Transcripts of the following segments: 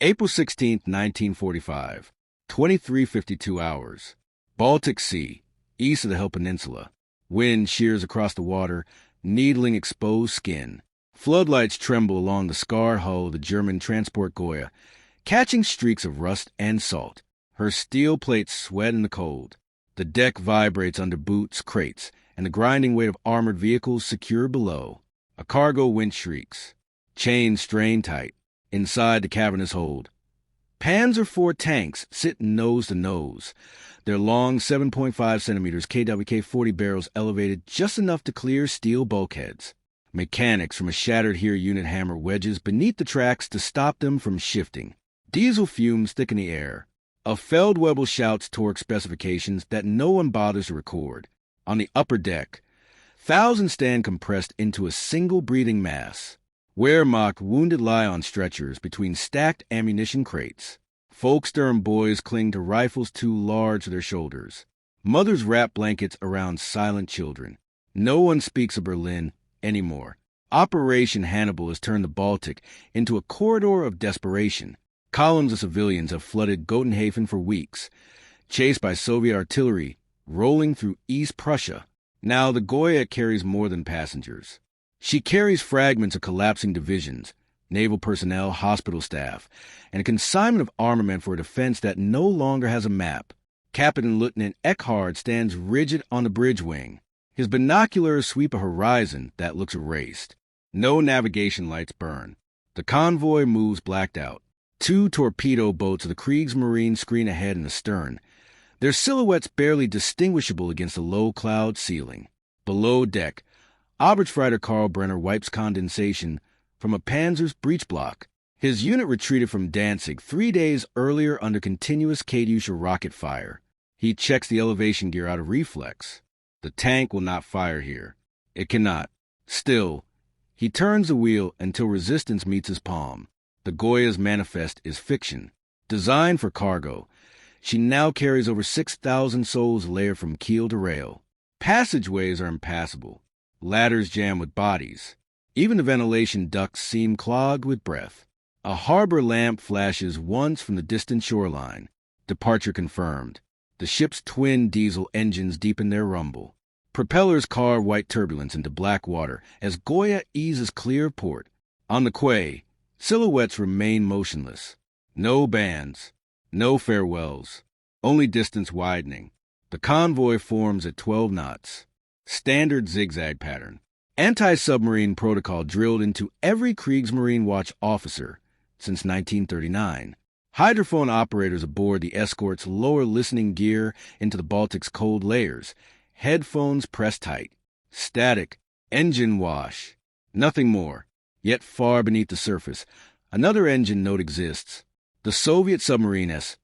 April 16, 1945, 23:52 hours. Baltic Sea, east of the Hell Peninsula. Wind shears across the water, needling exposed skin. Floodlights tremble along the scarred hull of the German transport Goya, catching streaks of rust and salt. Her steel plates sweat in the cold. The deck vibrates under boots, crates, and the grinding weight of armored vehicles secured below. A cargo winch shrieks. Chains strain tight. Inside the cavernous hold, Panzer IV tanks sit nose to nose, their long 7.5 centimeters KWK-40 barrels elevated just enough to clear steel bulkheads. Mechanics from a shattered here unit hammer wedges beneath the tracks to stop them from shifting. Diesel fumes thicken the air. A Feldwebel shouts torque specifications that no one bothers to record. On the upper deck, thousands stand compressed into a single breathing mass. Wehrmacht wounded lie on stretchers between stacked ammunition crates. Folkstern boys cling to rifles too large for their shoulders. Mothers wrap blankets around silent children. No one speaks of Berlin anymore. Operation Hannibal has turned the Baltic into a corridor of desperation. Columns of civilians have flooded Gotenhafen for weeks, chased by Soviet artillery, rolling through East Prussia. Now the Goya carries more than passengers. She carries fragments of collapsing divisions, naval personnel, hospital staff, and a consignment of armament for a defense that no longer has a map. Captain Lieutenant Eckhard stands rigid on the bridge wing. His binoculars sweep a horizon that looks erased. No navigation lights burn. The convoy moves blacked out. 2 torpedo boats of the Kriegsmarine screen ahead in the stern, their silhouettes barely distinguishable against the low cloud ceiling. Below deck, Oberstfreiter Karl Brenner wipes condensation from a Panzers breech block. His unit retreated from Danzig 3 days earlier under continuous Katyusha rocket fire. He checks the elevation gear out of reflex. The tank will not fire here. It cannot. Still, he turns the wheel until resistance meets his palm. The Goya's manifest is fiction. Designed for cargo, she now carries over 6,000 souls layered from keel to rail. Passageways are impassable. Ladders jam with bodies. Even the ventilation ducts seem clogged with breath. A harbor lamp flashes once from the distant shoreline. Departure confirmed. The ship's twin diesel engines deepen their rumble. Propellers carve white turbulence into black water as Goya eases clear of port. On the quay, silhouettes remain motionless. No bands, no farewells, only distance widening. The convoy forms at 12 knots. Standard zigzag pattern. Anti-submarine protocol drilled into every Kriegsmarine Watch officer since 1939. Hydrophone operators aboard the escorts lower listening gear into the Baltic's cold layers. Headphones pressed tight. Static. Engine wash. Nothing more. Yet far beneath the surface, another engine note exists. The Soviet submarine S.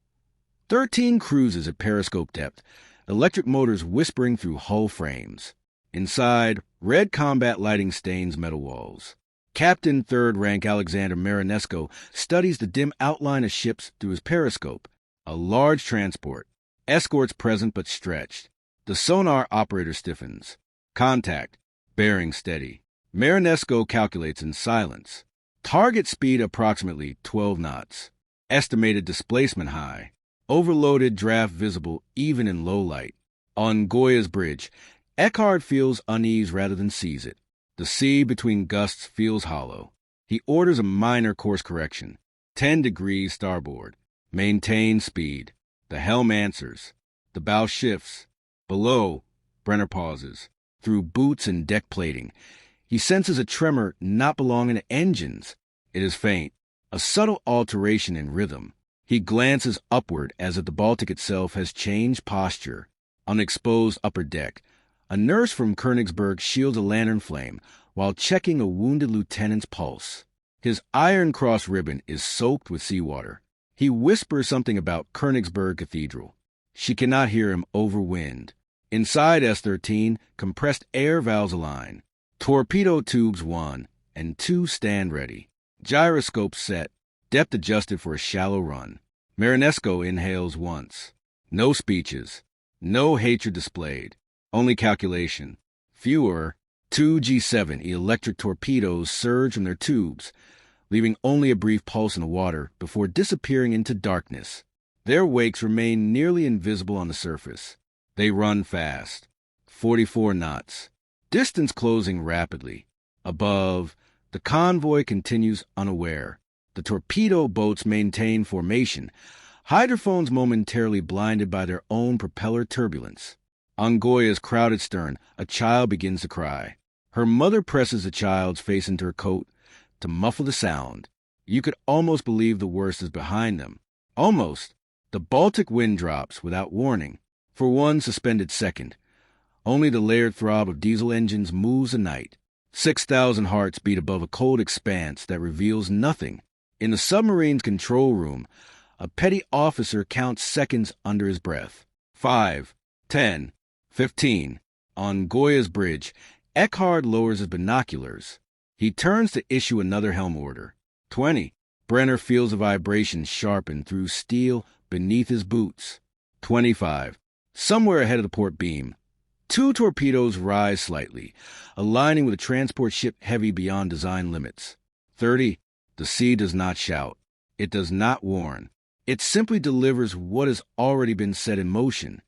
13 cruises at periscope depth, electric motors whispering through hull frames. Inside, red combat lighting stains metal walls. Captain Third Rank Alexander Marinesco studies the dim outline of ships through his periscope. A large transport. Escorts present but stretched. The sonar operator stiffens. Contact. Bearing steady. Marinesco calculates in silence. Target speed approximately 12 knots. Estimated displacement high. Overloaded draft visible even in low light. On Goya's bridge, Eckhard feels unease rather than sees it. The sea between gusts feels hollow. He orders a minor course correction. 10 degrees starboard. Maintain speed. The helm answers. The bow shifts. Below, Brenner pauses. Through boots and deck plating, he senses a tremor not belonging to engines. It is faint, a subtle alteration in rhythm. He glances upward as if the Baltic itself has changed posture. On the exposed upper deck, a nurse from Königsberg shields a lantern flame while checking a wounded lieutenant's pulse. His Iron Cross ribbon is soaked with seawater. He whispers something about Königsberg Cathedral. She cannot hear him over wind. Inside S-13, compressed air valves align. Torpedo tubes 1 and 2 stand ready. Gyroscope set, depth adjusted for a shallow run. Marinesco inhales once. No speeches. No hatred displayed. Only calculation. Fewer 2 G7 electric torpedoes surge from their tubes. leaving only a brief pulse in the water before disappearing into darkness. Their wakes remain nearly invisible on the surface. They run fast, 44 knots, distance closing rapidly. Above, the convoy continues unaware. The torpedo boats maintain formation, hydrophones momentarily blinded by their own propeller turbulence. On Goya's crowded stern, a child begins to cry. Her mother presses the child's face into her coat to muffle the sound. You could almost believe the worst is behind them. Almost. The Baltic wind drops without warning. For one suspended second, only the layered throb of diesel engines moves the night. 6,000 hearts beat above a cold expanse that reveals nothing. In the submarine's control room, a petty officer counts seconds under his breath. 5, 10, 15. On Goya's bridge, Eckhard lowers his binoculars. He turns to issue another helm order. 20. Brenner feels a vibration sharpen through steel beneath his boots. 25. Somewhere ahead of the port beam, 2 torpedoes rise slightly, aligning with a transport ship heavy beyond design limits. 30. The sea does not shout. It does not warn. It simply delivers what has already been set in motion.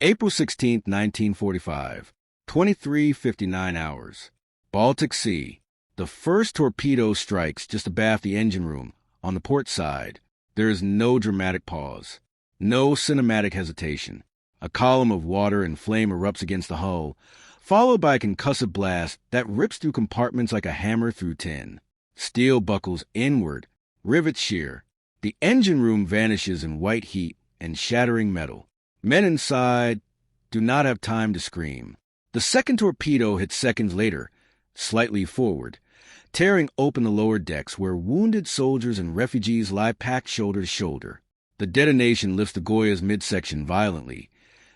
April 16, 1945, 23:59 hours. Baltic Sea. The first torpedo strikes just abaft the engine room, on the port side. There is no dramatic pause, no cinematic hesitation. A column of water and flame erupts against the hull, followed by a concussive blast that rips through compartments like a hammer through tin. Steel buckles inward, rivets shear. The engine room vanishes in white heat and shattering metal. Men inside do not have time to scream. The second torpedo hits seconds later, slightly forward, tearing open the lower decks where wounded soldiers and refugees lie packed shoulder to shoulder. The detonation lifts the Goya's midsection violently,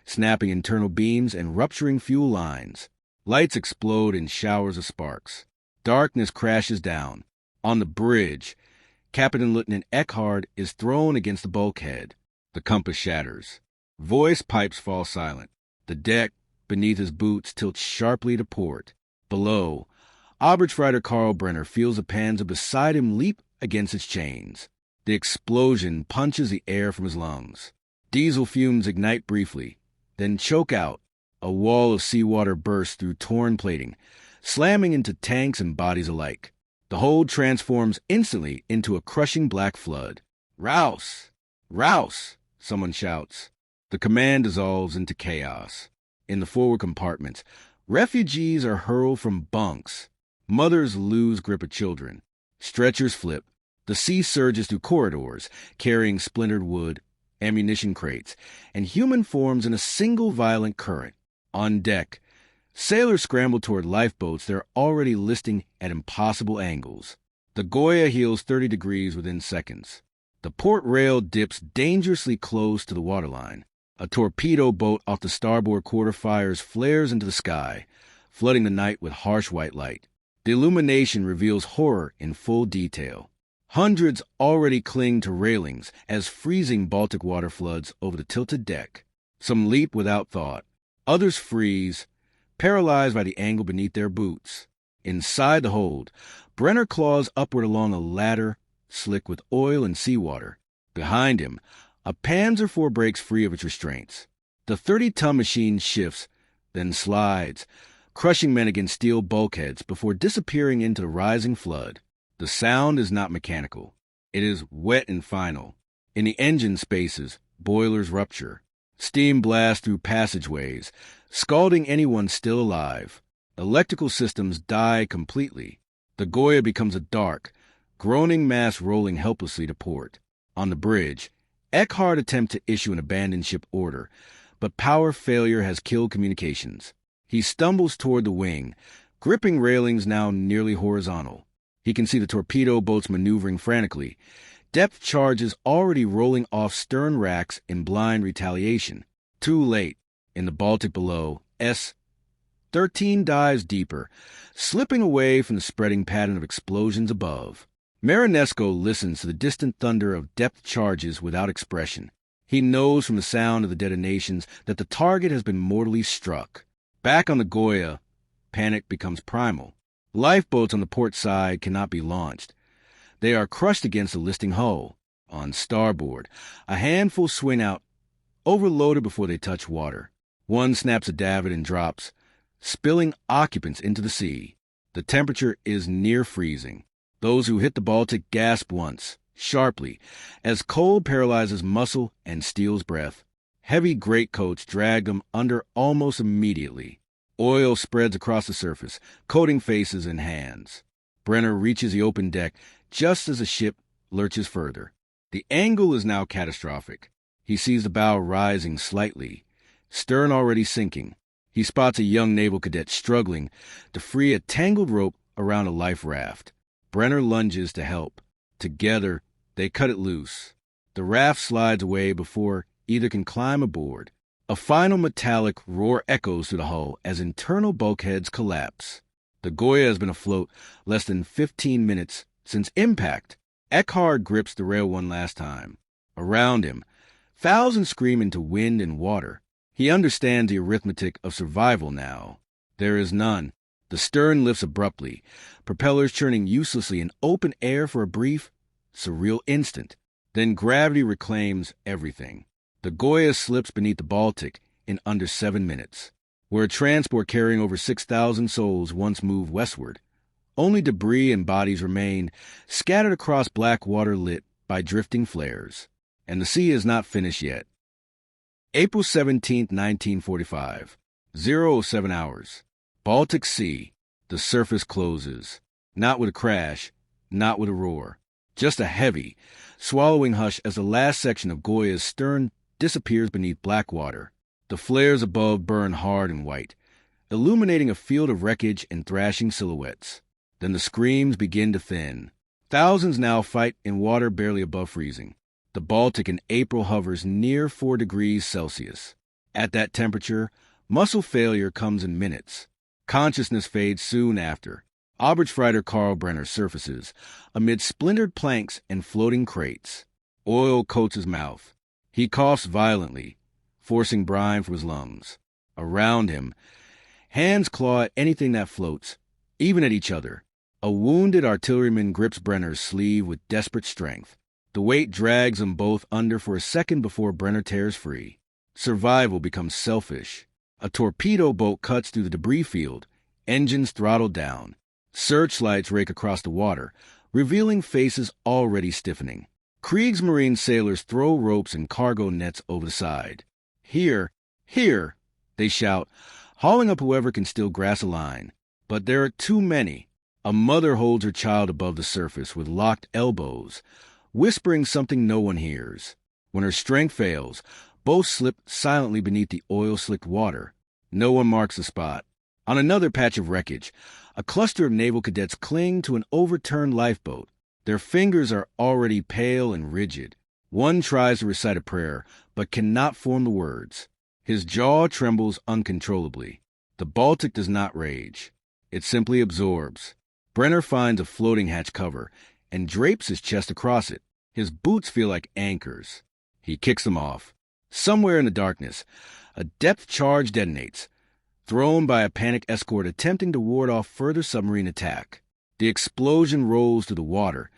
snapping internal beams and rupturing fuel lines. Lights explode in showers of sparks. Darkness crashes down. On the bridge, Captain Lieutenant Eckhard is thrown against the bulkhead. The compass shatters. Voice pipes fall silent. The deck, beneath his boots, tilts sharply to port. Below, Oberstreiter Karl Brenner feels the Panzer beside him leap against its chains. The explosion punches the air from his lungs. Diesel fumes ignite briefly, then choke out. A wall of seawater bursts through torn plating, slamming into tanks and bodies alike. The hold transforms instantly into a crushing black flood. "Rouse! Rouse!" someone shouts. The command dissolves into chaos. In the forward compartments, refugees are hurled from bunks. Mothers lose grip of children. Stretchers flip. The sea surges through corridors, carrying splintered wood, ammunition crates, and human forms in a single violent current. On deck, sailors scramble toward lifeboats that are already listing at impossible angles. The Goya heels 30 degrees within seconds. The port rail dips dangerously close to the waterline. A torpedo boat off the starboard quarter fires flares into the sky, flooding the night with harsh white light. The illumination reveals horror in full detail. Hundreds already cling to railings as freezing Baltic water floods over the tilted deck. Some leap without thought. Others freeze, paralyzed by the angle beneath their boots. Inside the hold, Brenner claws upward along a ladder slick with oil and seawater. Behind him, a Panzer IV breaks free of its restraints. The 30-ton machine shifts, then slides, crushing men against steel bulkheads before disappearing into the rising flood. The sound is not mechanical. It is wet and final. In the engine spaces, boilers rupture. Steam blasts through passageways, scalding anyone still alive. Electrical systems die completely. The Goya becomes a dark, groaning mass rolling helplessly to port. On the bridge, Eckhard attempts to issue an abandoned ship order, but power failure has killed communications. He stumbles toward the wing, gripping railings now nearly horizontal. He can see the torpedo boats maneuvering frantically, depth charges already rolling off stern racks in blind retaliation. Too late. In the Baltic below, S-13 dives deeper, slipping away from the spreading pattern of explosions above. Marinesco listens to the distant thunder of depth charges without expression. He knows from the sound of the detonations that the target has been mortally struck. Back on the Goya, panic becomes primal. Lifeboats on the port side cannot be launched. They are crushed against the listing hull. On starboard, a handful swing out, overloaded before they touch water. One snaps a davit and drops, spilling occupants into the sea. The temperature is near freezing. Those who hit the Baltic gasp once, sharply, as cold paralyzes muscle and steals breath. Heavy greatcoats drag them under almost immediately. Oil spreads across the surface, coating faces and hands. Brenner reaches the open deck just as the ship lurches further. The angle is now catastrophic. He sees the bow rising slightly, stern already sinking. He spots a young naval cadet struggling to free a tangled rope around a life raft. Brenner lunges to help. Together, they cut it loose. The raft slides away before either can climb aboard. A final metallic roar echoes through the hull as internal bulkheads collapse. The Goya has been afloat less than 15 minutes since impact. Eckhard grips the rail one last time. Around him, thousands scream into wind and water. He understands the arithmetic of survival now. There is none. The stern lifts abruptly, propellers churning uselessly in open air for a brief, surreal instant. Then gravity reclaims everything. The Goya slips beneath the Baltic in under 7 minutes. Where a transport carrying over 6,000 souls once moved westward, only debris and bodies remained, scattered across black water lit by drifting flares. And the sea is not finished yet. April 17, 1945, 07 hours. Baltic Sea. The surface closes. Not with a crash, not with a roar. Just a heavy, swallowing hush as the last section of Goya's stern disappears beneath black water. The flares above burn hard and white, illuminating a field of wreckage and thrashing silhouettes. Then the screams begin to thin. Thousands now fight in water barely above freezing. The Baltic in April hovers near 4 degrees Celsius. At that temperature, muscle failure comes in minutes. Consciousness fades soon after. Oberstfreiter Karl Brenner surfaces amid splintered planks and floating crates. Oil coats his mouth. He coughs violently, forcing brine from his lungs. Around him, hands claw at anything that floats, even at each other. A wounded artilleryman grips Brenner's sleeve with desperate strength. The weight drags them both under for a second before Brenner tears free. Survival becomes selfish. A torpedo boat cuts through the debris field, engines throttled down. Searchlights rake across the water, revealing faces already stiffening. Kriegsmarine sailors throw ropes and cargo nets over the side. Here, here, they shout, hauling up whoever can still grasp a line. But there are too many. A mother holds her child above the surface with locked elbows, whispering something no one hears. When her strength fails, both slip silently beneath the oil-slicked water. No one marks the spot. On another patch of wreckage, a cluster of naval cadets cling to an overturned lifeboat. Their fingers are already pale and rigid. One tries to recite a prayer, but cannot form the words. His jaw trembles uncontrollably. The Baltic does not rage. It simply absorbs. Brenner finds a floating hatch cover and drapes his chest across it. His boots feel like anchors. He kicks them off. Somewhere in the darkness, a depth charge detonates, thrown by a panicked escort attempting to ward off further submarine attack. The explosion rolls through the water,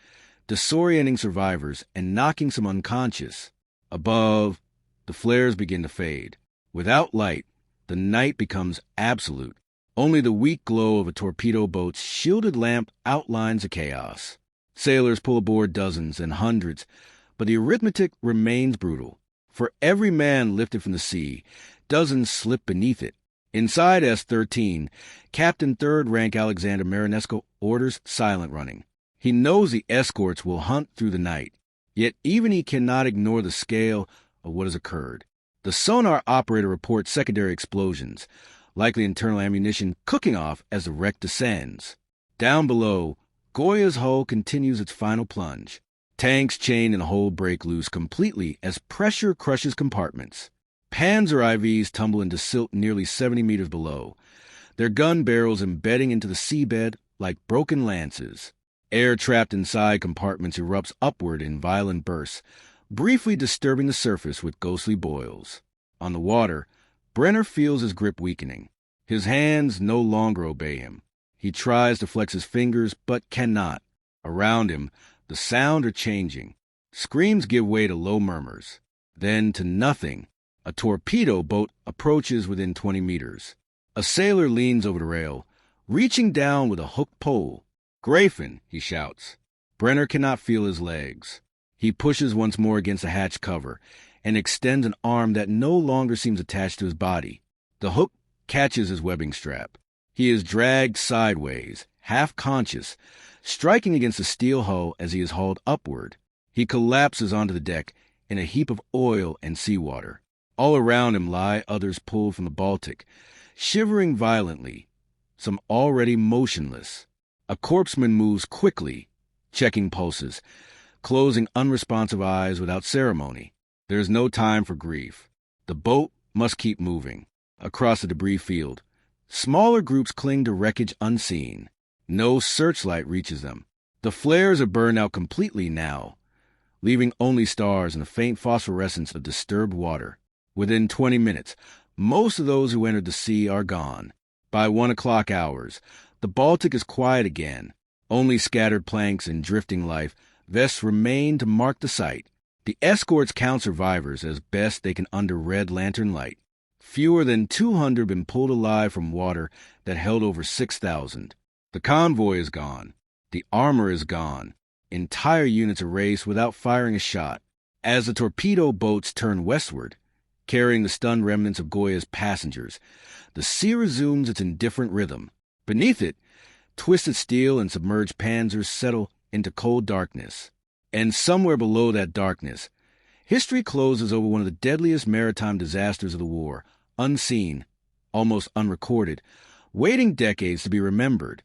disorienting survivors and knocking some unconscious. Above, the flares begin to fade. Without light, the night becomes absolute. Only the weak glow of a torpedo boat's shielded lamp outlines the chaos. Sailors pull aboard dozens and hundreds, but the arithmetic remains brutal. For every man lifted from the sea, dozens slip beneath it. Inside S-13, Captain Third Rank Alexander Marinesco orders silent running. He knows the escorts will hunt through the night, yet even he cannot ignore the scale of what has occurred. The sonar operator reports secondary explosions, likely internal ammunition cooking off as the wreck descends. Down below, Goya's hull continues its final plunge. Tanks, chain, and hull break loose completely as pressure crushes compartments. Panzer IVs tumble into silt nearly 70 meters below, their gun barrels embedding into the seabed like broken lances. Air trapped inside compartments erupts upward in violent bursts, briefly disturbing the surface with ghostly boils. On the water, Brenner feels his grip weakening. His hands no longer obey him. He tries to flex his fingers, but cannot. Around him, The sound are changing. Screams give way to low murmurs. Then to nothing. A torpedo boat approaches within 20 meters. A sailor leans over the rail, reaching down with a hooked pole. "Grayfin," he shouts. Brenner cannot feel his legs. He pushes once more against the hatch cover and extends an arm that no longer seems attached to his body. The hook catches his webbing strap. He is dragged sideways, half conscious, striking against the steel hull as he is hauled upward. He collapses onto the deck in a heap of oil and seawater. All around him lie others pulled from the Baltic, shivering violently, some already motionless. A corpseman moves quickly, checking pulses, closing unresponsive eyes without ceremony. There is no time for grief. The boat must keep moving. Across the debris field, smaller groups cling to wreckage unseen. No searchlight reaches them. The flares are burned out completely now, leaving only stars and a faint phosphorescence of disturbed water. Within 20 minutes, most of those who entered the sea are gone. By 1 o'clock hours, the Baltic is quiet again. Only scattered planks and drifting life vests remain to mark the site. The escorts count survivors as best they can under red lantern light. Fewer than 200 have been pulled alive from water that held over 6,000. The convoy is gone. The armor is gone. Entire units erased without firing a shot. As the torpedo boats turn westward, carrying the stunned remnants of Goya's passengers, the sea resumes its indifferent rhythm. Beneath it, twisted steel and submerged Panzers settle into cold darkness. And somewhere below that darkness, history closes over one of the deadliest maritime disasters of the war, unseen, almost unrecorded, waiting decades to be remembered.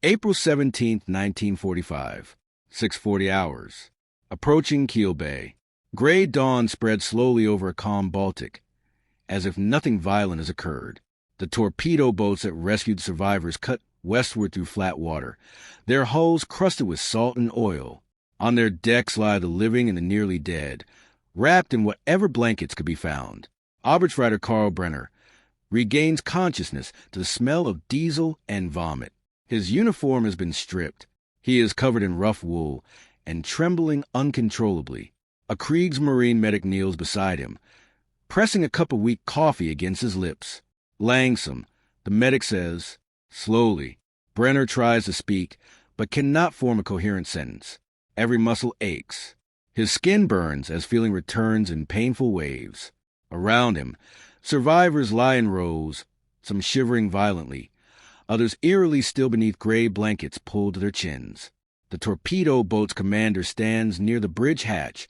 April 17, 1945, 6:40 hours. Approaching Kiel Bay. Gray dawn spread slowly over a calm Baltic, as if nothing violent has occurred. The torpedo boats that rescued the survivors cut westward through flat water, their hulls crusted with salt and oil. On their decks lie the living and the nearly dead, wrapped in whatever blankets could be found. Oberstreiter Karl Brenner regains consciousness to the smell of diesel and vomit. His uniform has been stripped. He is covered in rough wool and trembling uncontrollably. A Kriegsmarine medic kneels beside him, pressing a cup of weak coffee against his lips. Langsome, the medic says, slowly. Brenner tries to speak, but cannot form a coherent sentence. Every muscle aches. His skin burns as feeling returns in painful waves. Around him, survivors lie in rows, some shivering violently, others eerily still beneath gray blankets pulled to their chins. The torpedo boat's commander stands near the bridge hatch,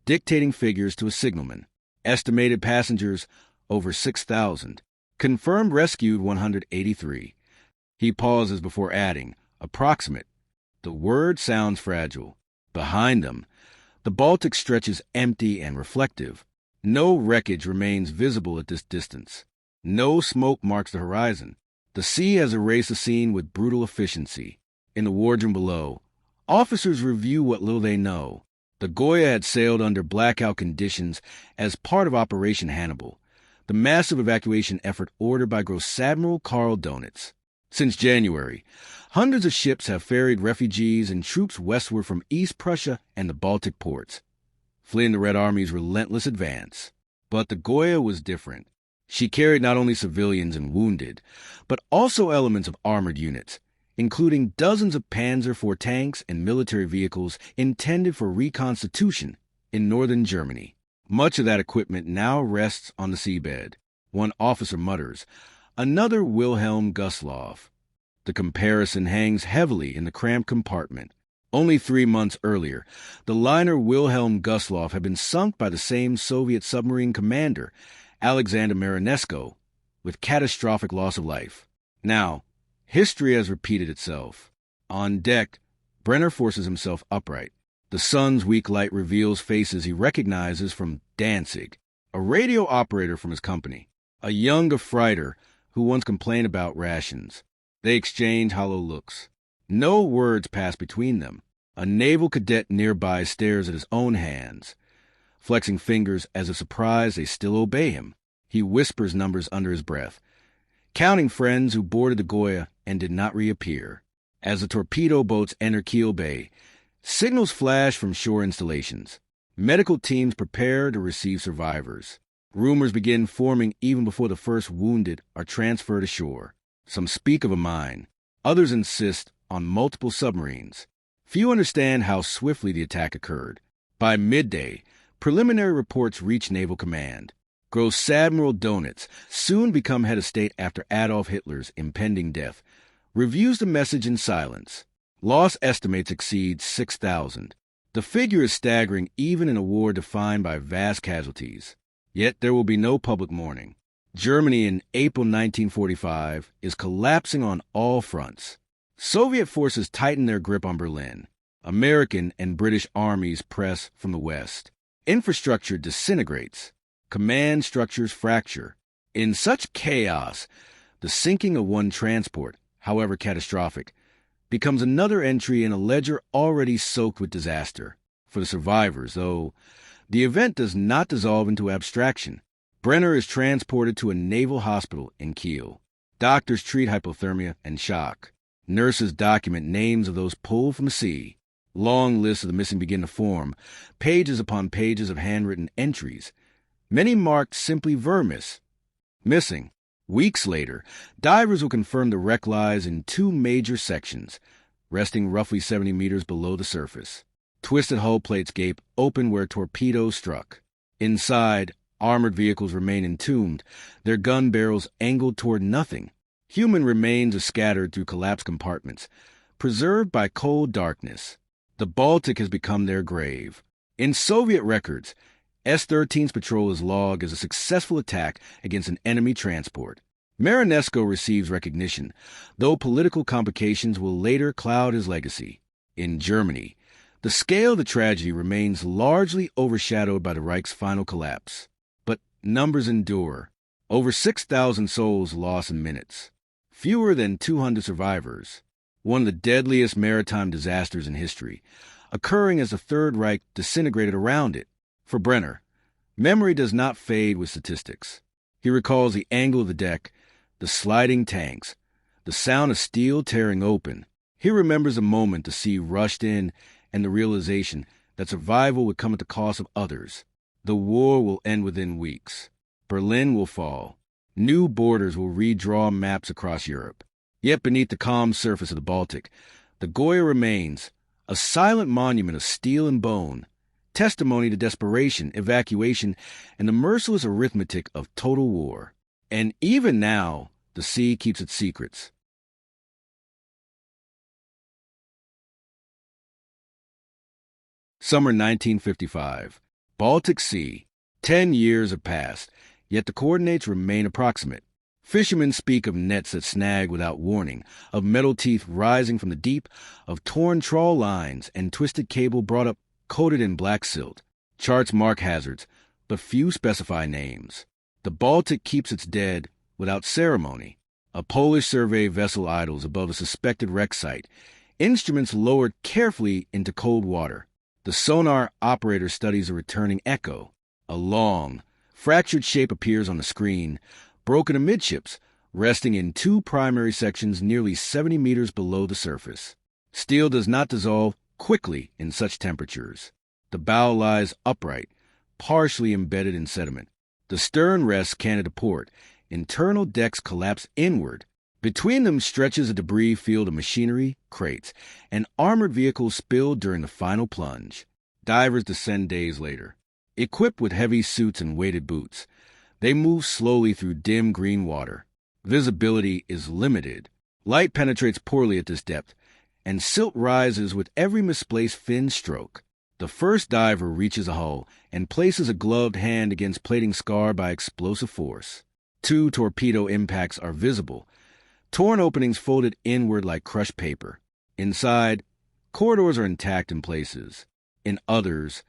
dictating figures to a signalman. Estimated passengers, over 6,000. Confirmed rescued, 183. He pauses before adding, approximate. The word sounds fragile. Behind them, the Baltic stretches empty and reflective. No wreckage remains visible at this distance. No smoke marks the horizon. The sea has erased the scene with brutal efficiency. In the wardroom below, officers review what little they know. The Goya had sailed under blackout conditions as part of Operation Hannibal, the massive evacuation effort ordered by Gross Admiral Karl Donitz. Since January, hundreds of ships have ferried refugees and troops westward from East Prussia and the Baltic ports, fleeing the Red Army's relentless advance. But the Goya was different. She carried not only civilians and wounded, but also elements of armored units, including dozens of Panzer IV tanks and military vehicles intended for reconstitution in northern Germany. Much of that equipment now rests on the seabed. One officer mutters, another Wilhelm Gustloff. The comparison hangs heavily in the cramped compartment. Only 3 months earlier, the liner Wilhelm Gustloff had been sunk by the same Soviet submarine commander, Alexander Marinesko, with catastrophic loss of life. Now, history has repeated itself. On deck, Brenner forces himself upright. The sun's weak light reveals faces he recognizes from Danzig, a radio operator from his company, a young Gefreiter who once complained about rations. They exchange hollow looks. No words pass between them. A naval cadet nearby stares at his own hands, flexing fingers as if surprised they still obey him. He whispers numbers under his breath, counting friends who boarded the Goya and did not reappear. As the torpedo boats enter Kiel Bay, Signals flash from shore installations. Medical teams prepare to receive survivors. Rumors begin forming even before the first wounded are transferred ashore. Some speak of a mine. Others insist on multiple submarines. Few understand how swiftly the attack occurred. By midday, preliminary reports reach Naval Command. Gross Admiral Donitz, soon become head of state after Adolf Hitler's impending death, reviews the message in silence. Loss estimates exceed 6,000. The figure is staggering even in a war defined by vast casualties. Yet there will be no public mourning. Germany in April 1945 is collapsing on all fronts. Soviet forces tighten their grip on Berlin. American and British armies press from the west. Infrastructure disintegrates. Command structures fracture. In such chaos, the sinking of one transport, however catastrophic, becomes another entry in a ledger already soaked with disaster. For the survivors, though, the event does not dissolve into abstraction. Brenner is transported to a naval hospital in Kiel. Doctors treat hypothermia and shock. Nurses document names of those pulled from the sea. Long lists of the missing begin to form, pages upon pages of handwritten entries, many marked simply Vermis, missing. Weeks later, divers will confirm the wreck lies in two major sections, resting roughly 70 meters below the surface. Twisted hull plates gape open where torpedoes struck. Inside, armored vehicles remain entombed, their gun barrels angled toward nothing. Human remains are scattered through collapsed compartments, preserved by cold darkness. The Baltic has become their grave. In Soviet records, S-13's patrol is logged as a successful attack against an enemy transport. Marinesco receives recognition, though political complications will later cloud his legacy. In Germany, the scale of the tragedy remains largely overshadowed by the Reich's final collapse. But numbers endure. Over 6,000 souls lost in minutes. Fewer than 200 survivors. One of the deadliest maritime disasters in history, occurring as the Third Reich disintegrated around it. For Brenner, memory does not fade with statistics. He recalls the angle of the deck, the sliding tanks, the sound of steel tearing open. He remembers the moment the sea rushed in and the realization that survival would come at the cost of others. The war will end within weeks. Berlin will fall. New borders will redraw maps across Europe. Yet beneath the calm surface of the Baltic, the Goya remains, a silent monument of steel and bone, testimony to desperation, evacuation, and the merciless arithmetic of total war. And even now, the sea keeps its secrets. Summer 1955. Baltic Sea. 10 years have passed, yet the coordinates remain approximate. Fishermen speak of nets that snag without warning, of metal teeth rising from the deep, of torn trawl lines and twisted cable brought up coated in black silt. Charts mark hazards, but few specify names. The Baltic keeps its dead without ceremony. A Polish survey vessel idles above a suspected wreck site, instruments lowered carefully into cold water. The sonar operator studies a returning echo. A long, fractured shape appears on the screen, broken amidships, resting in two primary sections nearly 70 meters below the surface. Steel does not dissolve quickly in such temperatures. The bow lies upright, partially embedded in sediment. The stern rests canted to port. Internal decks collapse inward. Between them stretches a debris field of machinery, crates, and armored vehicles spilled during the final plunge. Divers descend days later. Equipped with heavy suits and weighted boots, they move slowly through dim green water. Visibility is limited. Light penetrates poorly at this depth, and silt rises with every misplaced fin stroke. The first diver reaches a hull and places a gloved hand against plating scarred by explosive force. 2 torpedo impacts are visible, torn openings folded inward like crushed paper. Inside, corridors are intact in places. In others,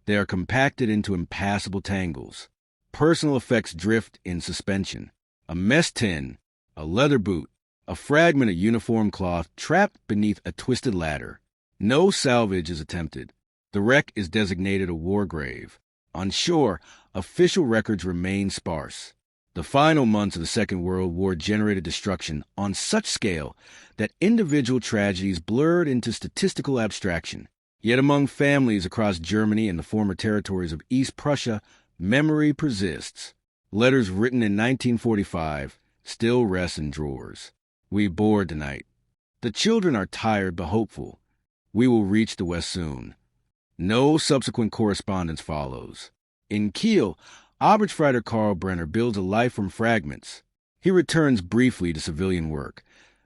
they are compacted into impassable tangles. Personal effects drift in suspension. A mess tin, a leather boot, a fragment of uniform cloth trapped beneath a twisted ladder. No salvage is attempted. The wreck is designated a war grave. On shore, official records remain sparse. The final months of the Second World War generated destruction on such scale that individual tragedies blurred into statistical abstraction. Yet among families across Germany and the former territories of East Prussia, memory persists. Letters written in 1945 still rest in drawers. "We board tonight. The children are tired but hopeful. We will reach the West soon." No subsequent correspondence follows. In Kiel, Oberstfreiter Karl Brenner builds a life from fragments. He returns briefly to civilian work,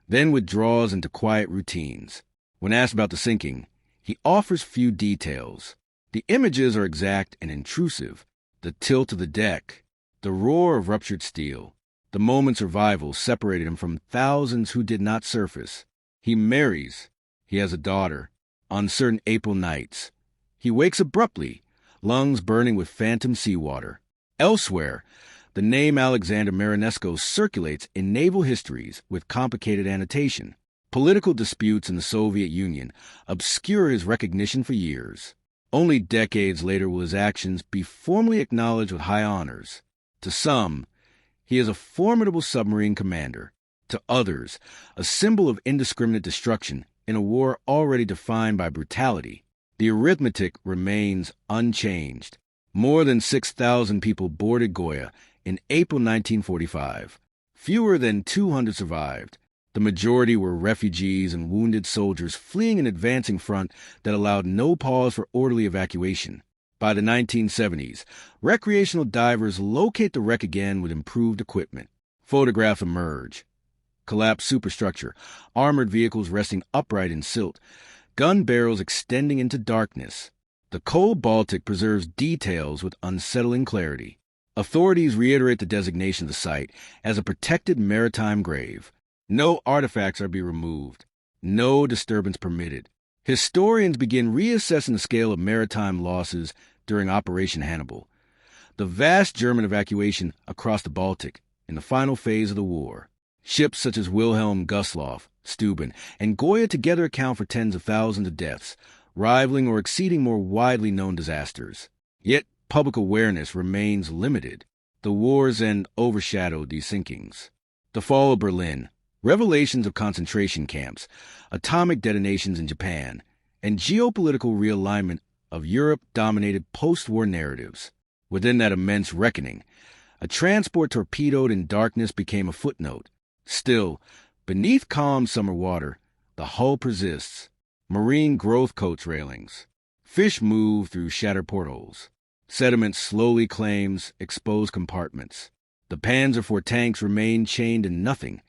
then withdraws into quiet routines. When asked about the sinking, he offers few details. The images are exact and intrusive. The tilt of the deck, the roar of ruptured steel, the moment's revival separated him from thousands who did not surface. He marries. He has a daughter. On certain April nights, he wakes abruptly, lungs burning with phantom seawater. Elsewhere, the name Alexander Marinesko circulates in naval histories with complicated annotation. Political disputes in the Soviet Union obscure his recognition for years. Only decades later will his actions be formally acknowledged with high honors. To some, he is a formidable submarine commander. To others, a symbol of indiscriminate destruction in a war already defined by brutality. The arithmetic remains unchanged. More than 6,000 people boarded Goya in April 1945. Fewer than 200 survived. The majority were refugees and wounded soldiers fleeing an advancing front that allowed no pause for orderly evacuation. By the 1970s, recreational divers locate the wreck again with improved equipment. Photographs emerge. Collapsed superstructure, armored vehicles resting upright in silt, gun barrels extending into darkness. The cold Baltic preserves details with unsettling clarity. Authorities reiterate the designation of the site as a protected maritime grave. No artifacts are to be removed. No disturbance permitted. Historians begin reassessing the scale of maritime losses during Operation Hannibal, the vast German evacuation across the Baltic in the final phase of the war. Ships such as Wilhelm Gustloff, Steuben, and Goya together account for tens of thousands of deaths, rivaling or exceeding more widely known disasters. Yet public awareness remains limited. The war's end overshadowed these sinkings. The fall of Berlin, revelations of concentration camps, atomic detonations in Japan, and geopolitical realignment of Europe-dominated post-war narratives. Within that immense reckoning, a transport torpedoed in darkness became a footnote. Still, beneath calm summer water, the hull persists. Marine growth coats railings. Fish move through shattered portholes. Sediment slowly claims exposed compartments. The Panzer IV tanks remain chained in nothing.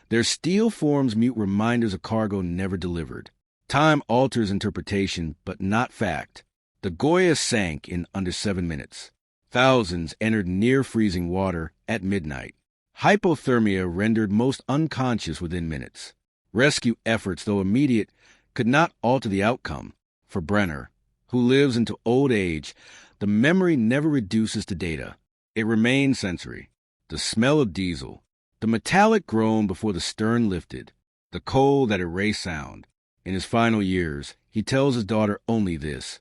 Their steel forms mute reminders of cargo never delivered. Time alters interpretation, but not fact. The Goya sank in under 7 minutes. Thousands entered near-freezing water at midnight. Hypothermia rendered most unconscious within minutes. Rescue efforts, though immediate, could not alter the outcome. For Brenner, who lives into old age, the memory never reduces to data. It remains sensory. The smell of diesel, the metallic groan before the stern lifted, the cold that erased sound. In his final years, he tells his daughter only this: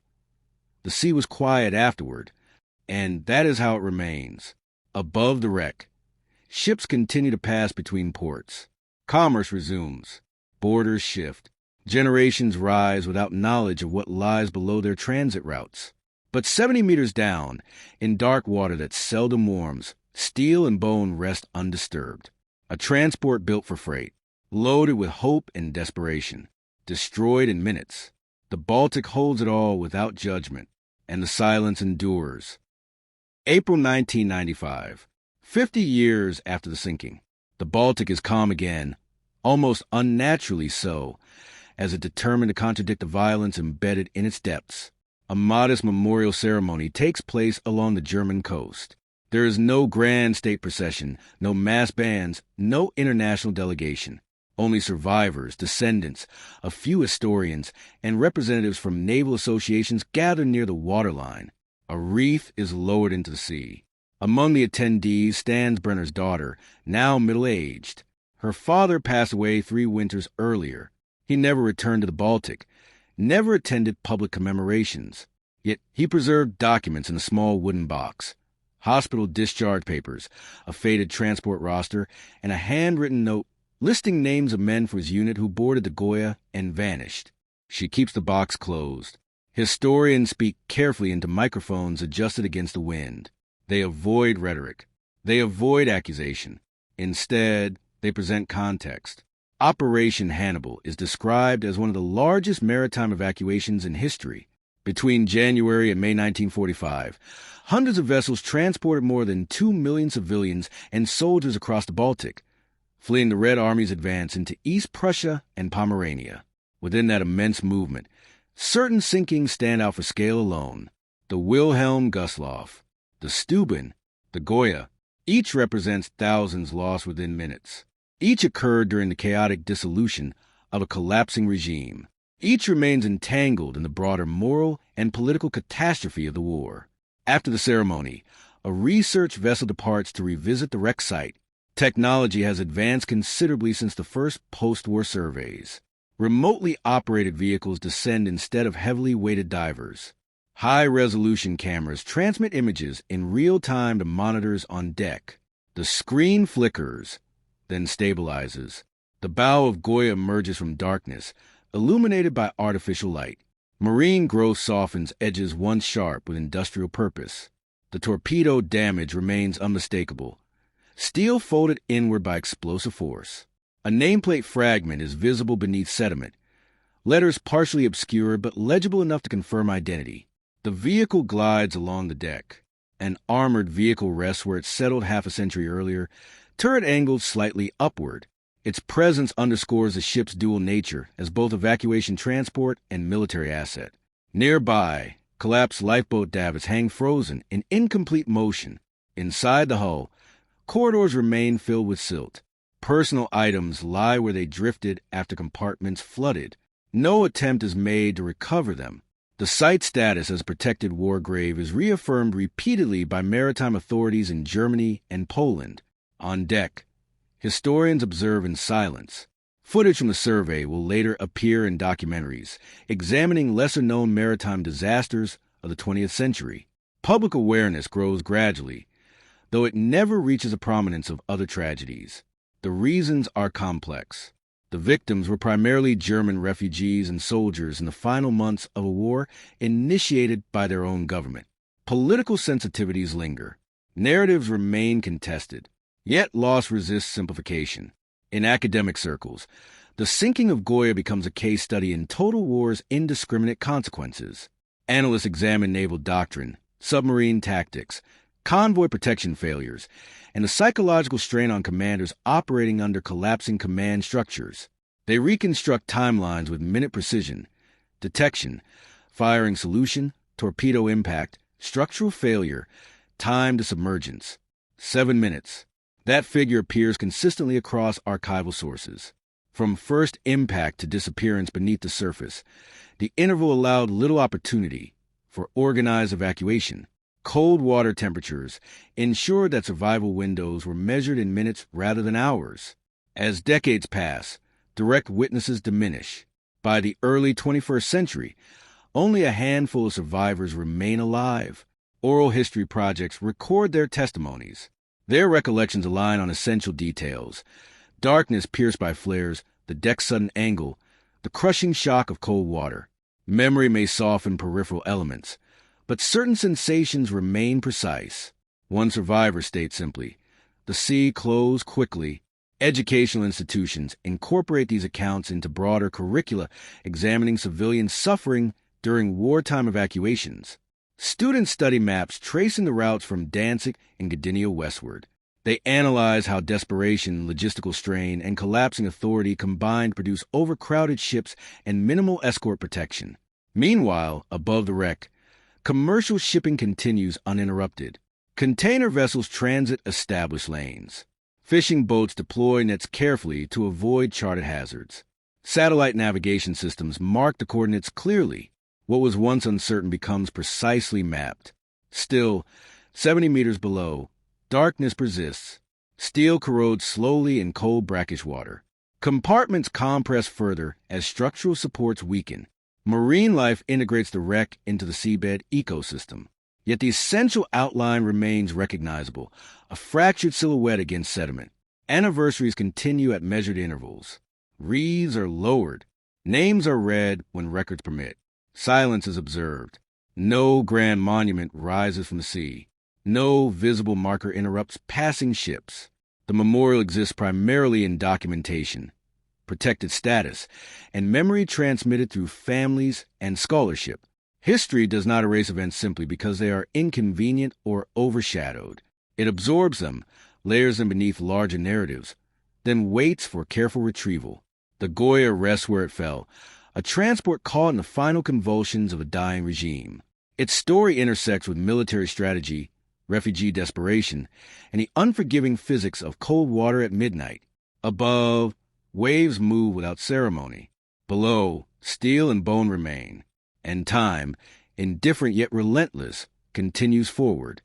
the sea was quiet afterward, and that is how it remains. Above the wreck, ships continue to pass between ports. Commerce resumes. Borders shift. Generations rise without knowledge of what lies below their transit routes. But 70 meters down, in dark water that seldom warms, steel and bone rest undisturbed. A transport built for freight, loaded with hope and desperation, destroyed in minutes. The Baltic holds it all without judgment, and the silence endures. April 1995, 50 years after the sinking. The Baltic is calm again, almost unnaturally so, as it determined to contradict the violence embedded in its depths. A modest memorial ceremony takes place along the German coast. There is no grand state procession, no mass bands, no international delegation. Only survivors, descendants, a few historians, and representatives from naval associations gather near the waterline. A wreath is lowered into the sea. Among the attendees stands Brenner's daughter, now middle-aged. Her father passed away 3 winters earlier. He never returned to the Baltic, never attended public commemorations. Yet he preserved documents in a small wooden box. Hospital discharge papers, a faded transport roster, and a handwritten note listing names of men for his unit who boarded the Goya and vanished. She keeps the box closed. Historians speak carefully into microphones adjusted against the wind. They avoid rhetoric. They avoid accusation. Instead, they present context. Operation Hannibal is described as one of the largest maritime evacuations in history. Between January and May 1945, hundreds of vessels transported more than 2 million civilians and soldiers across the Baltic, fleeing the Red Army's advance into East Prussia and Pomerania. Within that immense movement, certain sinkings stand out for scale alone. The Wilhelm Gustloff, the Steuben, the Goya, each represents thousands lost within minutes. Each occurred during the chaotic dissolution of a collapsing regime. Each remains entangled in the broader moral and political catastrophe of the war. After the ceremony, a research vessel departs to revisit the wreck site. Technology has advanced considerably since the first post-war surveys. Remotely operated vehicles descend instead of heavily weighted divers. High-resolution cameras transmit images in real time to monitors on deck. The screen flickers, then stabilizes. The bow of Goya emerges from darkness, illuminated by artificial light. Marine growth softens edges once sharp with industrial purpose. The torpedo damage remains unmistakable. Steel folded inward by explosive force. A nameplate fragment is visible beneath sediment. Letters partially obscured but legible enough to confirm identity. The vehicle glides along the deck. An armored vehicle rests where it settled half a century earlier, turret angled slightly upward. Its presence underscores the ship's dual nature as both evacuation transport and military asset. Nearby, collapsed lifeboat davits hang frozen in incomplete motion. Inside the hull, corridors remain filled with silt. Personal items lie where they drifted after compartments flooded. No attempt is made to recover them. The site's status as a protected war grave is reaffirmed repeatedly by maritime authorities in Germany and Poland. On deck, historians observe in silence. Footage from the survey will later appear in documentaries, examining lesser-known maritime disasters of the 20th century. Public awareness grows gradually, though it never reaches the prominence of other tragedies. The reasons are complex. The victims were primarily German refugees and soldiers in the final months of a war initiated by their own government. Political sensitivities linger. Narratives remain contested. Yet loss resists simplification. In academic circles, the sinking of Goya becomes a case study in total war's indiscriminate consequences. Analysts examine naval doctrine, submarine tactics, convoy protection failures, and the psychological strain on commanders operating under collapsing command structures. They reconstruct timelines with minute precision: detection, firing solution, torpedo impact, structural failure, time to submergence. 7 minutes. That figure appears consistently across archival sources. From first impact to disappearance beneath the surface, the interval allowed little opportunity for organized evacuation. Cold water temperatures ensured that survival windows were measured in minutes rather than hours. As decades pass, direct witnesses diminish. By the early 21st century, only a handful of survivors remain alive. Oral history projects record their testimonies. Their recollections align on essential details: darkness pierced by flares, the deck's sudden angle, the crushing shock of cold water. Memory may soften peripheral elements, but certain sensations remain precise. One survivor states simply, "The sea closed quickly." Educational institutions incorporate these accounts into broader curricula examining civilian suffering during wartime evacuations. Students study maps tracing the routes from Danzig and Gdynia westward. They analyze how desperation, logistical strain, and collapsing authority combined to produce overcrowded ships and minimal escort protection. Meanwhile, above the wreck, commercial shipping continues uninterrupted. Container vessels transit established lanes. Fishing boats deploy nets carefully to avoid charted hazards. Satellite navigation systems mark the coordinates clearly. What was once uncertain becomes precisely mapped. Still, 70 meters below, darkness persists. Steel corrodes slowly in cold brackish water. Compartments compress further as structural supports weaken. Marine life integrates the wreck into the seabed ecosystem. Yet the essential outline remains recognizable, a fractured silhouette against sediment. Anniversaries continue at measured intervals. Wreaths are lowered. Names are read when records permit. Silence is observed. No grand monument rises from the sea. No visible marker interrupts passing ships. The memorial exists primarily in documentation, protected status, and memory transmitted through families and scholarship. History does not erase events simply because they are inconvenient or overshadowed. It absorbs them, layers them beneath larger narratives, then waits for careful retrieval. The Goya rests where it fell, a transport caught in the final convulsions of a dying regime. Its story intersects with military strategy, refugee desperation, and the unforgiving physics of cold water at midnight. Above, waves move without ceremony. Below, steel and bone remain. And time, indifferent yet relentless, continues forward.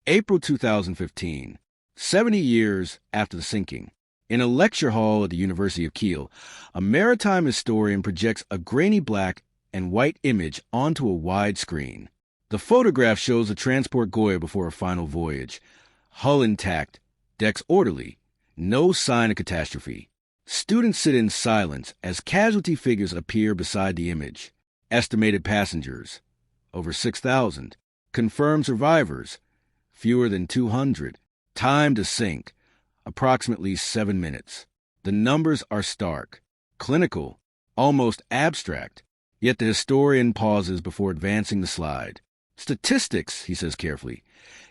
April 2015, 70 years after the sinking. In a lecture hall at the University of Kiel, a maritime historian projects a grainy black and white image onto a wide screen. The photograph shows the transport Goya before a final voyage. Hull intact, decks orderly, no sign of catastrophe. Students sit in silence as casualty figures appear beside the image. Estimated passengers, over 6,000. Confirmed survivors, fewer than 200. Time to sink, approximately 7 minutes. The numbers are stark, clinical, almost abstract, yet the historian pauses before advancing the slide. Statistics, he says carefully,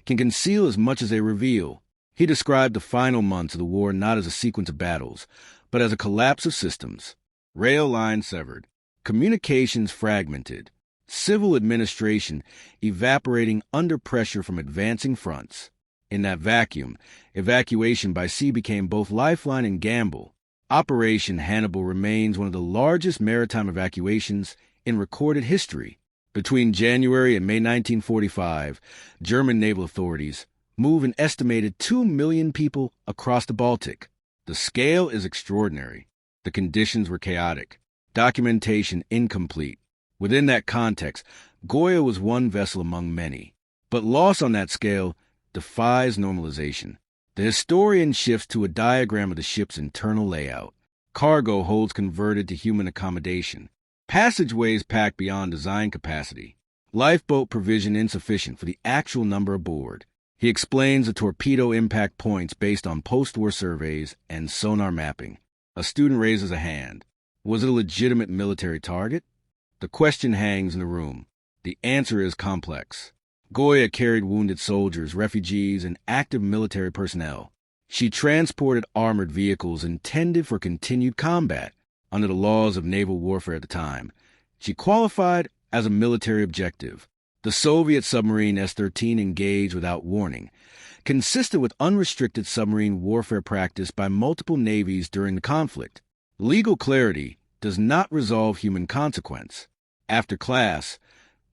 can conceal as much as they reveal. He described the final months of the war not as a sequence of battles, but as a collapse of systems. Rail lines severed, communications fragmented, civil administration evaporating under pressure from advancing fronts. In that vacuum, evacuation by sea became both lifeline and gamble. Operation Hannibal remains one of the largest maritime evacuations in recorded history. Between January and May 1945, German naval authorities move an estimated 2 million people across the Baltic. The scale is extraordinary. The conditions were chaotic. Documentation incomplete. Within that context, Goya was one vessel among many. But loss on that scale defies normalization. The historian shifts to a diagram of the ship's internal layout. Cargo holds converted to human accommodation. Passageways packed beyond design capacity. Lifeboat provision insufficient for the actual number aboard. He explains the torpedo impact points based on post-war surveys and sonar mapping. A student raises a hand. Was it a legitimate military target? The question hangs in the room. The answer is complex. Goya carried wounded soldiers, refugees, and active military personnel. She transported armored vehicles intended for continued combat. Under the laws of naval warfare at the time, she qualified as a military objective. The Soviet submarine S-13 engaged without warning, consistent with unrestricted submarine warfare practice by multiple navies during the conflict. Legal clarity does not resolve human consequence. After class,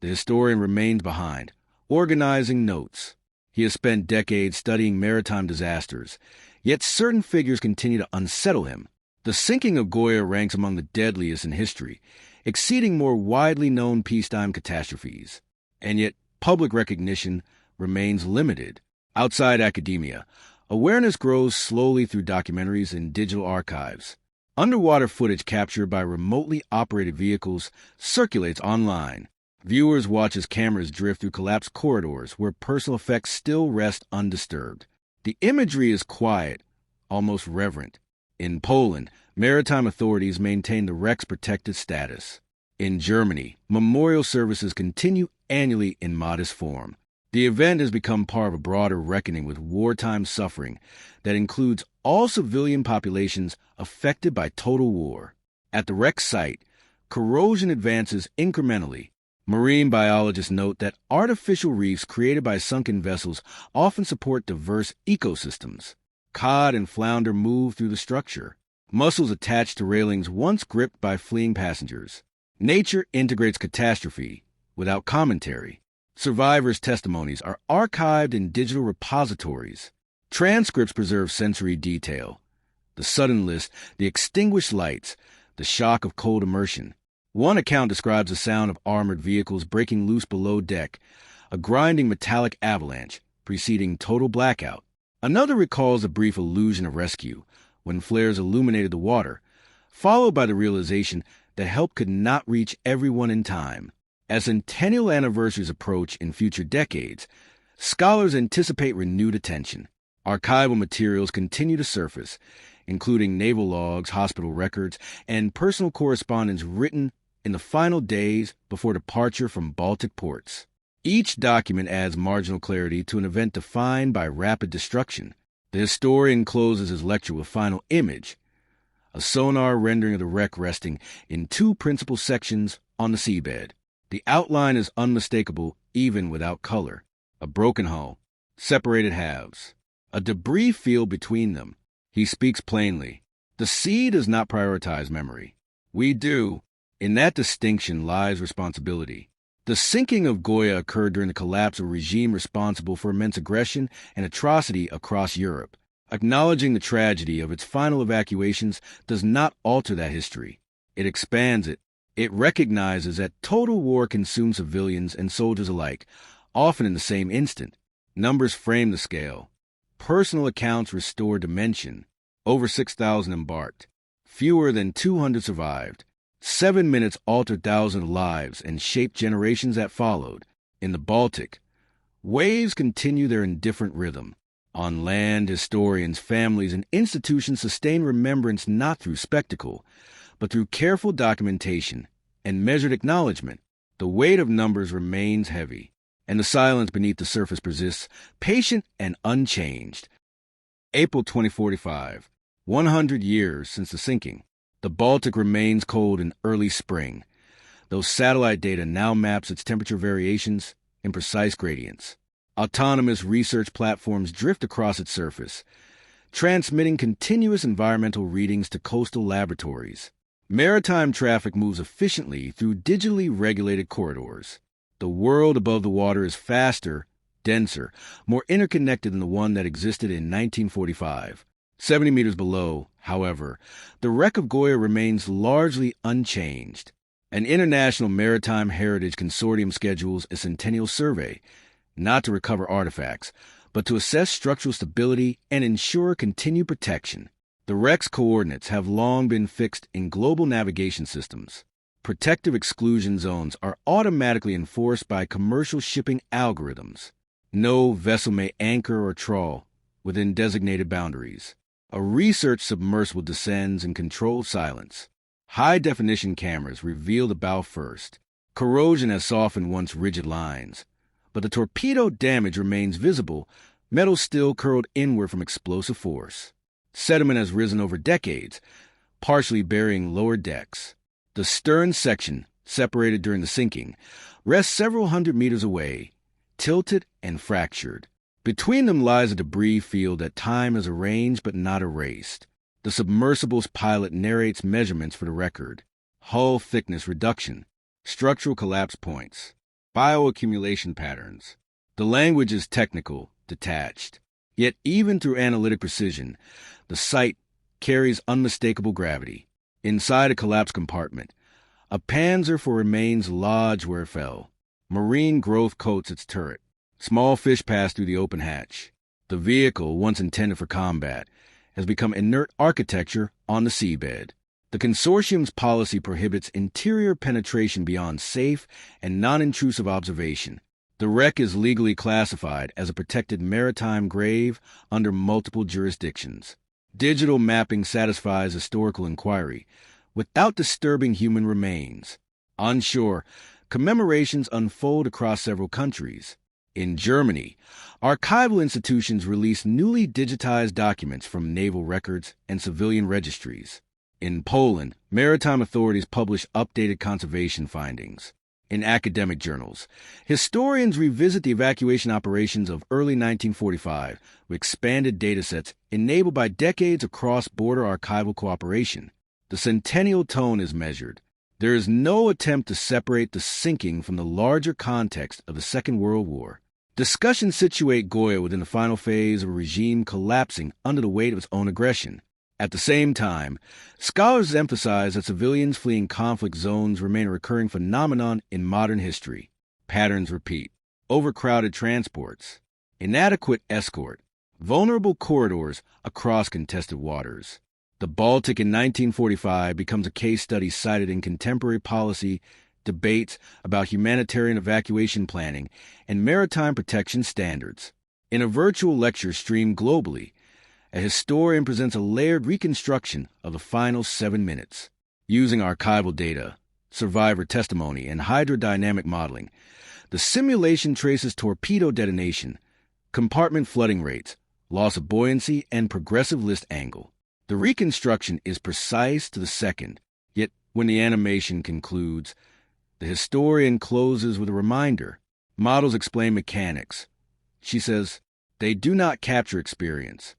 the historian remains behind, organizing notes. He has spent decades studying maritime disasters, yet certain figures continue to unsettle him. The sinking of Goya ranks among the deadliest in history, exceeding more widely known peacetime catastrophes. And yet, public recognition remains limited. Outside academia, awareness grows slowly through documentaries and digital archives. Underwater footage captured by remotely operated vehicles circulates online. Viewers watch as cameras drift through collapsed corridors where personal effects still rest undisturbed. The imagery is quiet, almost reverent. In Poland, maritime authorities maintain the wreck's protected status. In Germany, memorial services continue annually in modest form. The event has become part of a broader reckoning with wartime suffering that includes all civilian populations affected by total war. At the wreck site, corrosion advances incrementally. Marine biologists note that artificial reefs created by sunken vessels often support diverse ecosystems. Cod and flounder move through the structure, mussels attached to railings once gripped by fleeing passengers. Nature integrates catastrophe without commentary. Survivors' testimonies are archived in digital repositories. Transcripts preserve sensory detail. The sudden list, the extinguished lights, the shock of cold immersion. One account describes the sound of armored vehicles breaking loose below deck, a grinding metallic avalanche preceding total blackout. Another recalls a brief illusion of rescue when flares illuminated the water, followed by the realization that help could not reach everyone in time. As centennial anniversaries approach in future decades, scholars anticipate renewed attention. Archival materials continue to surface, including naval logs, hospital records, and personal correspondence written in the final days before departure from Baltic ports. Each document adds marginal clarity to an event defined by rapid destruction. The historian closes his lecture with final image, a sonar rendering of the wreck resting in two principal sections on the seabed. The outline is unmistakable even without color. A broken hull, separated halves, a debris field between them. He speaks plainly. The sea does not prioritize memory. We do. In that distinction lies responsibility. The sinking of Goya occurred during the collapse of a regime responsible for immense aggression and atrocity across Europe. Acknowledging the tragedy of its final evacuations does not alter that history. It expands it. It recognizes that total war consumes civilians and soldiers alike, often in the same instant. Numbers frame the scale. Personal accounts restore dimension. Over 6,000 embarked. Fewer than 200 survived. 7 minutes altered thousands of lives and shaped generations that followed. In the Baltic, waves continue their indifferent rhythm. On land, historians, families, and institutions sustain remembrance not through spectacle, but through careful documentation and measured acknowledgement. The weight of numbers remains heavy, and the silence beneath the surface persists, patient and unchanged. April 2045, 100 years since the sinking. The Baltic remains cold in early spring, though satellite data now maps its temperature variations in precise gradients. Autonomous research platforms drift across its surface, transmitting continuous environmental readings to coastal laboratories. Maritime traffic moves efficiently through digitally regulated corridors. The world above the water is faster, denser, more interconnected than the one that existed in 1945. 70 meters below, however, the wreck of Goya remains largely unchanged. An International Maritime Heritage Consortium schedules a centennial survey, not to recover artifacts, but to assess structural stability and ensure continued protection. The wreck's coordinates have long been fixed in global navigation systems. Protective exclusion zones are automatically enforced by commercial shipping algorithms. No vessel may anchor or trawl within designated boundaries. A research submersible descends in controlled silence. High-definition cameras reveal the bow first. Corrosion has softened once rigid lines, but the torpedo damage remains visible, metal still curled inward from explosive force. Sediment has risen over decades, partially burying lower decks. The stern section, separated during the sinking, rests several hundred meters away, tilted and fractured. Between them lies a debris field that time has arranged but not erased. The submersible's pilot narrates measurements for the record. Hull thickness reduction, structural collapse points, bioaccumulation patterns. The language is technical, detached. Yet even through analytic precision, the site carries unmistakable gravity. Inside a collapsed compartment, a Panzer for remains lodged where it fell. Marine growth coats its turret. Small fish pass through the open hatch. The vehicle, once intended for combat, has become inert architecture on the seabed. The consortium's policy prohibits interior penetration beyond safe and non-intrusive observation. The wreck is legally classified as a protected maritime grave under multiple jurisdictions. Digital mapping satisfies historical inquiry without disturbing human remains. On shore, commemorations unfold across several countries. In Germany, archival institutions release newly digitized documents from naval records and civilian registries. In Poland, maritime authorities publish updated conservation findings. In academic journals, historians revisit the evacuation operations of early 1945 with expanded datasets enabled by decades of cross-border archival cooperation. The centennial tone is measured. There is no attempt to separate the sinking from the larger context of the Second World War. Discussions situate Goya within the final phase of a regime collapsing under the weight of its own aggression. At the same time, scholars emphasize that civilians fleeing conflict zones remain a recurring phenomenon in modern history. Patterns repeat. Overcrowded transports, inadequate escort, vulnerable corridors across contested waters. The Baltic in 1945 becomes a case study cited in contemporary policy, debates about humanitarian evacuation planning, and maritime protection standards. In a virtual lecture streamed globally, a historian presents a layered reconstruction of the final 7 minutes. Using archival data, survivor testimony, and hydrodynamic modeling, the simulation traces torpedo detonation, compartment flooding rates, loss of buoyancy, and progressive list angle. The reconstruction is precise to the second, yet when the animation concludes, the historian closes with a reminder. Models explain mechanics. She says, they do not capture experience.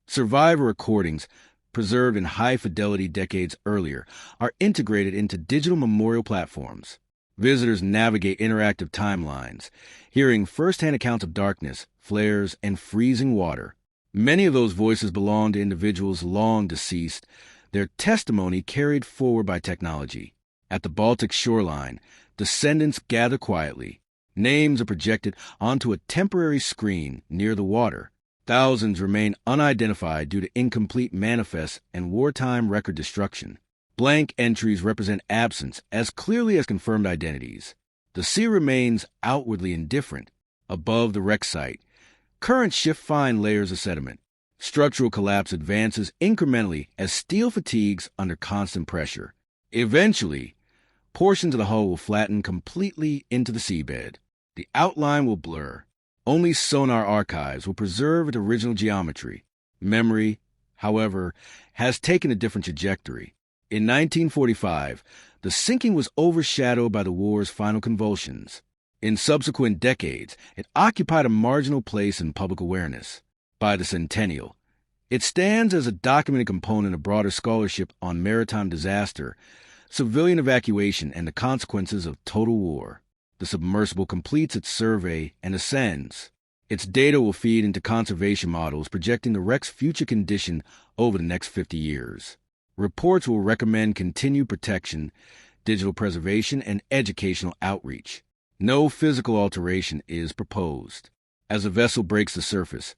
Survivor recordings, preserved in high fidelity decades earlier, are integrated into digital memorial platforms. Visitors navigate interactive timelines, hearing first-hand accounts of darkness, flares, and freezing water. Many of those voices belong to individuals long deceased, their testimony carried forward by technology. At the Baltic shoreline, descendants gather quietly. Names are projected onto a temporary screen near the water. Thousands remain unidentified due to incomplete manifests and wartime record destruction. Blank entries represent absence as clearly as confirmed identities. The sea remains outwardly indifferent. Above the wreck site, currents shift fine layers of sediment. Structural collapse advances incrementally as steel fatigues under constant pressure. Eventually, portions of the hull will flatten completely into the seabed. The outline will blur. Only sonar archives will preserve its original geometry. Memory, however, has taken a different trajectory. In 1945, the sinking was overshadowed by the war's final convulsions. In subsequent decades, it occupied a marginal place in public awareness. By the centennial, it stands as a documented component of broader scholarship on maritime disaster, civilian evacuation, and the consequences of total war. The submersible completes its survey and ascends. Its data will feed into conservation models projecting the wreck's future condition over the next 50 years. Reports will recommend continued protection, digital preservation, and educational outreach. No physical alteration is proposed. As the vessel breaks the surface,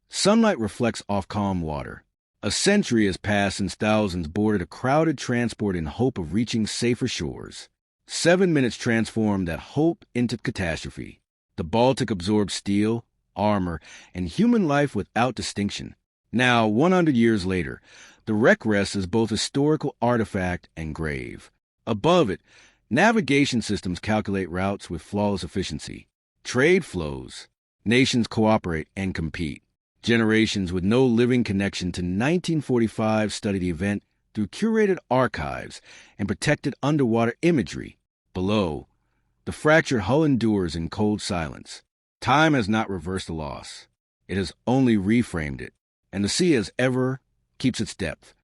sunlight reflects off calm water. A century has passed since thousands boarded a crowded transport in hope of reaching safer shores. 7 minutes transformed that hope into catastrophe. The Baltic absorbed steel, armor, and human life without distinction. Now, 100 years later, the wreck rests as both historical artifact and grave. Above it, navigation systems calculate routes with flawless efficiency. Trade flows. Nations cooperate and compete. Generations with no living connection to 1945 study the event through curated archives and protected underwater imagery. Below, the fractured hull endures in cold silence. Time has not reversed the loss. It has only reframed it, and the sea as ever keeps its depth.